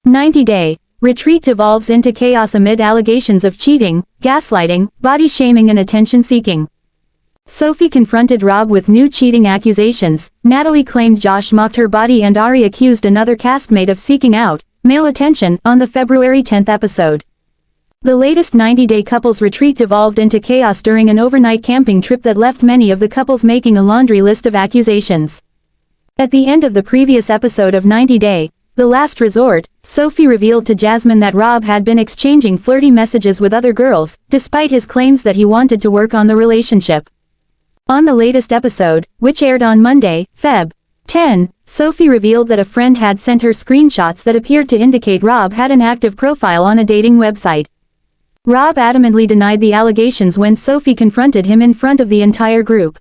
90-day retreat devolves into chaos amid allegations of cheating, gaslighting, body shaming and attention seeking. Sophie confronted Rob with new cheating accusations, Natalie claimed Josh mocked her body and Ari accused another castmate of seeking out male attention on the February 10th episode. The latest 90-day couples retreat devolved into chaos during an overnight camping trip that left many of the couples making a laundry list of accusations. At the end of the previous episode of 90-day, The Last Resort, Sophie revealed to Jasmine that Rob had been exchanging flirty messages with other girls, despite his claims that he wanted to work on the relationship. On the latest episode, which aired on Monday, Feb. 10, Sophie revealed that a friend had sent her screenshots that appeared to indicate Rob had an active profile on a dating website. Rob adamantly denied the allegations when Sophie confronted him in front of the entire group.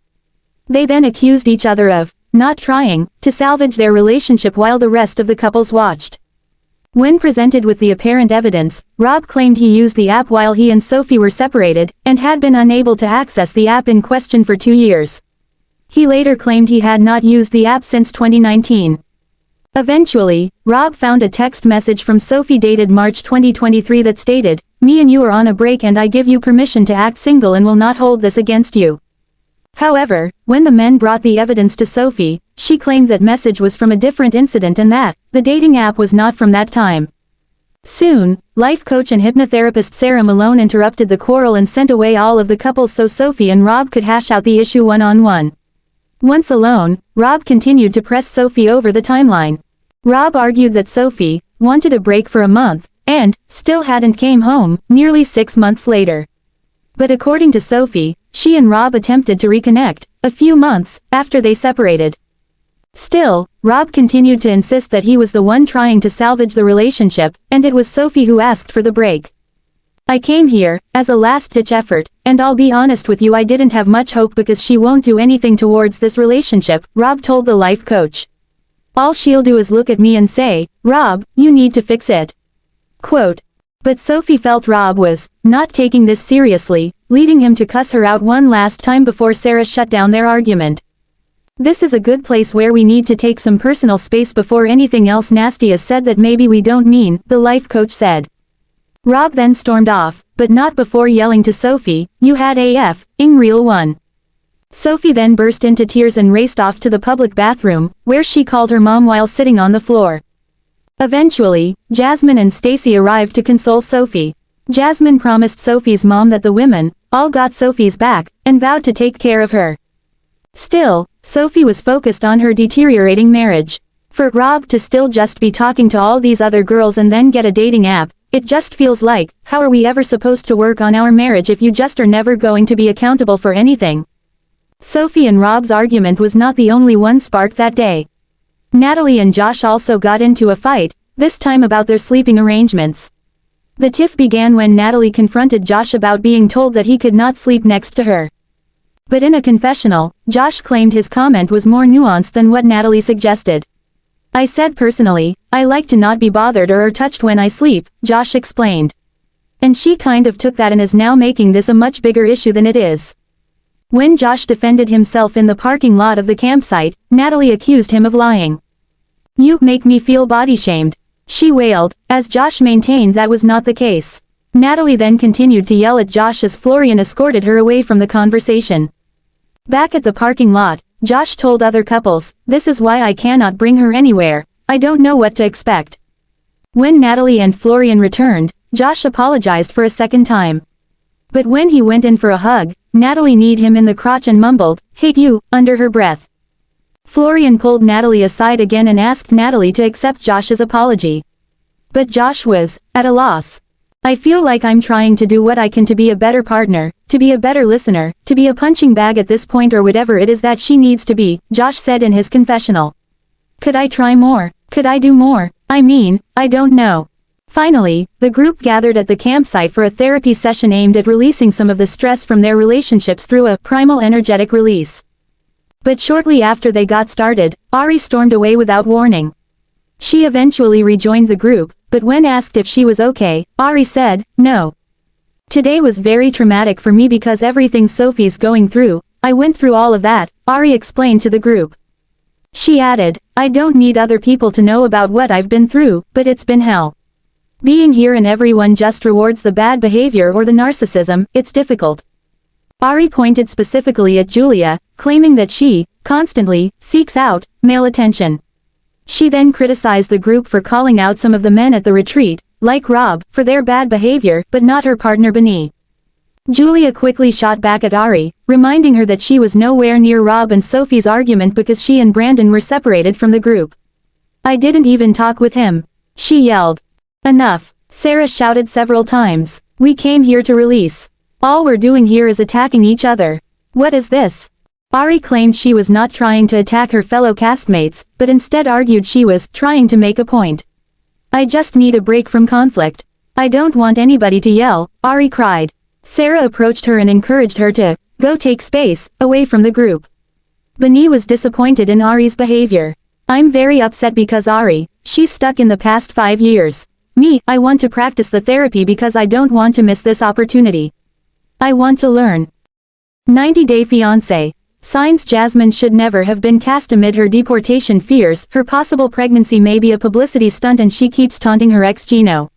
They then accused each other of not trying to salvage their relationship while the rest of the couples watched. When presented with the apparent evidence, Rob claimed he used the app while he and Sophie were separated, and had been unable to access the app in question for 2 years. He later claimed he had not used the app since 2019. Eventually, Rob found a text message from Sophie dated March 2023 that stated, "Me and you are on a break and I give you permission to act single and will not hold this against you." However, when the men brought the evidence to Sophie, she claimed that message was from a different incident and that the dating app was not from that time. Soon, life coach and hypnotherapist Sarah Malone interrupted the quarrel and sent away all of the couples so Sophie and Rob could hash out the issue one-on-one. Once alone, Rob continued to press Sophie over the timeline. Rob argued that Sophie wanted a break for a month, and still hadn't came home, nearly 6 months later. But according to Sophie, she and Rob attempted to reconnect, a few months after they separated. Still, Rob continued to insist that he was the one trying to salvage the relationship, and it was Sophie who asked for the break. "I came here, as a last-ditch effort, and I'll be honest with you, I didn't have much hope because she won't do anything towards this relationship," Rob told the life coach. "All she'll do is look at me and say, 'Rob, you need to fix it.'" Quote. But Sophie felt Rob was not taking this seriously, leading him to cuss her out one last time before Sarah shut down their argument. "This is a good place where we need to take some personal space before anything else nasty is said that maybe we don't mean," the life coach said. Rob then stormed off, but not before yelling to Sophie, "You had a real one." Sophie then burst into tears and raced off to the public bathroom, where she called her mom while sitting on the floor. Eventually, Jasmine and Stacy arrived to console Sophie. Jasmine promised Sophie's mom that the women all got Sophie's back, and vowed to take care of her. Still, Sophie was focused on her deteriorating marriage. For Rob to still just be talking to all these other girls and then get a dating app, it just feels like, how are we ever supposed to work on our marriage if you just are never going to be accountable for anything? Sophie and Rob's argument was not the only one sparked that day. Natalie and Josh also got into a fight, this time about their sleeping arrangements. The tiff began when Natalie confronted Josh about being told that he could not sleep next to her. But in a confessional, Josh claimed his comment was more nuanced than what Natalie suggested. "I said personally, I like to not be bothered or touched when I sleep," Josh explained. And she kind of took that and is now making this a much bigger issue than it is. When Josh defended himself in the parking lot of the campsite, Natalie accused him of lying. "You make me feel body shamed," she wailed, as Josh maintained that was not the case. Natalie then continued to yell at Josh as Florian escorted her away from the conversation. Back at the parking lot, Josh told other couples, "This is why I cannot bring her anywhere, I don't know what to expect." When Natalie and Florian returned, Josh apologized for a second time. But when he went in for a hug, Natalie kneed him in the crotch and mumbled, "Hate you," under her breath. Florian pulled Natalie aside again and asked Natalie to accept Josh's apology. But Josh was at a loss. "I feel like I'm trying to do what I can to be a better partner, to be a better listener, to be a punching bag at this point or whatever it is that she needs to be," Josh said in his confessional. "Could I try more? Could I do more? I mean, I don't know." Finally, the group gathered at the campsite for a therapy session aimed at releasing some of the stress from their relationships through a primal energetic release. But shortly after they got started, Ari stormed away without warning. She eventually rejoined the group, but when asked if she was okay, Ari said, "No. Today was very traumatic for me because everything Sophie's going through, I went through all of that," Ari explained to the group. She added, "I don't need other people to know about what I've been through, but it's been hell." Being here and everyone just rewards the bad behavior or the narcissism, it's difficult. Ari pointed specifically at Julia, claiming that she, constantly, seeks out, male attention. She then criticized the group for calling out some of the men at the retreat, like Rob, for their bad behavior, but not her partner Benny. Julia quickly shot back at Ari, reminding her that she was nowhere near Rob and Sophie's argument because she and Brandon were separated from the group. I didn't even talk with him. She yelled. Enough, Sarah shouted several times. We came here to release. All we're doing here is attacking each other. What is this? Ari claimed she was not trying to attack her fellow castmates, but instead argued she was trying to make a point. I just need a break from conflict. I don't want anybody to yell, Ari cried. Sarah approached her and encouraged her to go take space, away from the group. Benny was disappointed in Ari's behavior. I'm very upset because Ari, she's stuck in the past 5 years. Me, I want to practice the therapy because I don't want to miss this opportunity. I want to learn. 90-Day Fiancé. Signs Jasmine should never have been cast amid her deportation fears. Her possible pregnancy may be a publicity stunt and she keeps taunting her ex Gino.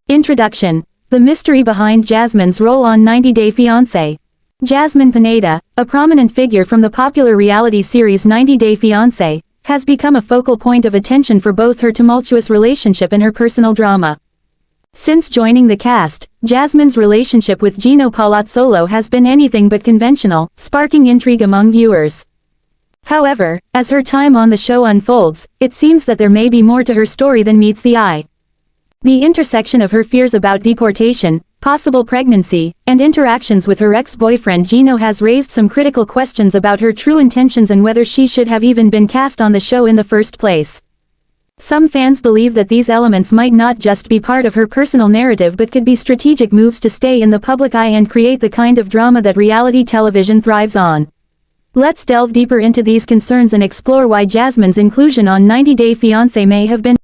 Introduction. The mystery behind Jasmine's role on 90-Day Fiancé. Jasmine Pineda, a prominent figure from the popular reality series 90-Day Fiancé, has become a focal point of attention for both her tumultuous relationship and her personal drama. Since joining the cast, Jasmine's relationship with Gino Palazzolo has been anything but conventional, sparking intrigue among viewers. However, as her time on the show unfolds, it seems that there may be more to her story than meets the eye. The intersection of her fears about deportation, possible pregnancy, and interactions with her ex-boyfriend Gino has raised some critical questions about her true intentions and whether she should have even been cast on the show in the first place. Some fans believe that these elements might not just be part of her personal narrative but could be strategic moves to stay in the public eye and create the kind of drama that reality television thrives on. Let's delve deeper into these concerns and explore why Jasmine's inclusion on 90-Day Fiancé may have been